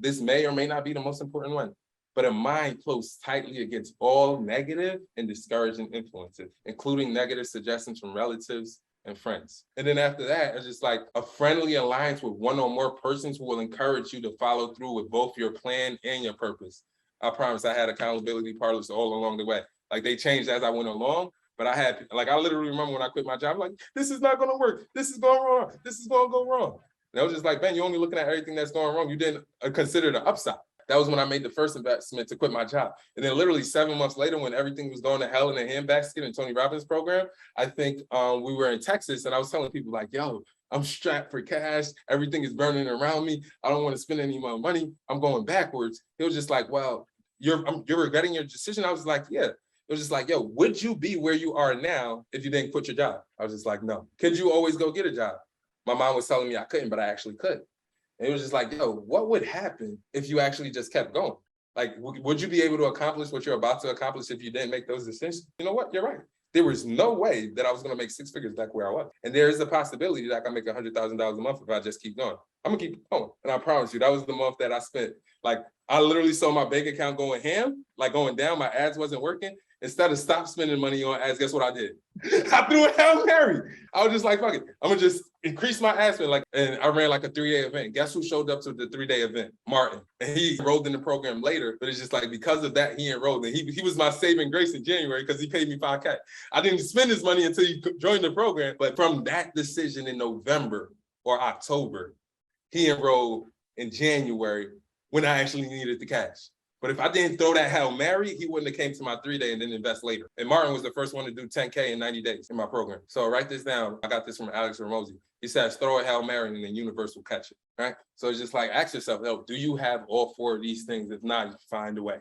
This may or may not be the most important one, but a mind closed tightly against all negative and discouraging influences, including negative suggestions from relatives and friends. And then after that, it's just like a friendly alliance with one or more persons who will encourage you to follow through with both your plan and your purpose. I promise I had accountability partners all along the way. Like they changed as I went along, but I had, like, I literally remember when I quit my job, like, this is not gonna work. This is going wrong. This is gonna go wrong. And I was just like, Ben, you're only looking at everything that's going wrong. You didn't consider the upside. That was when I made the first investment to quit my job. And then literally 7 months later, when everything was going to hell in a handbasket in Tony Robbins' program, I think we were in Texas and I was telling people like, yo, I'm strapped for cash. Everything is burning around me. I don't want to spend any more money. I'm going backwards. He was just like, well, you're regretting your decision. I was like, yeah. It was just like, yo, would you be where you are now if you didn't quit your job? I was just like, no. Could you always go get a job? My mom was telling me I couldn't, but I actually could. And it was just like, yo, what would happen if you actually just kept going? Like, would you be able to accomplish what you're about to accomplish if you didn't make those decisions? You know what? You're right. There was no way that I was going to make 6 figures back where I was. And there is a possibility that I can make $100,000 a month if I just keep going. I'm going to keep going. And I promise you, that was the month that I spent. Like, I literally saw my bank account going ham, like going down. My ads wasn't working. Instead of stop spending money on ads, guess what I did? I threw a Hail Mary. I was just like, fuck it. I'm gonna just increase my ad spend. Like, and I ran like a 3-day event. Guess who showed up to the 3-day event? Martin. And he enrolled in the program later, but it's just like, because of that, he enrolled. And he was my saving grace in January because he paid me $5K. I didn't spend his money until he joined the program. But from that decision in November or October, he enrolled in January when I actually needed the cash. But if I didn't throw that Hail Mary, he wouldn't have came to my 3-day and then invest later. And Martin was the first one to do 10K in 90 days in my program. So write this down. I got this from Alex Ramosi. He says, throw a Hail Mary and the universe will catch it, right? So it's just like, ask yourself, do you have all 4 of these things? If not, you find a way.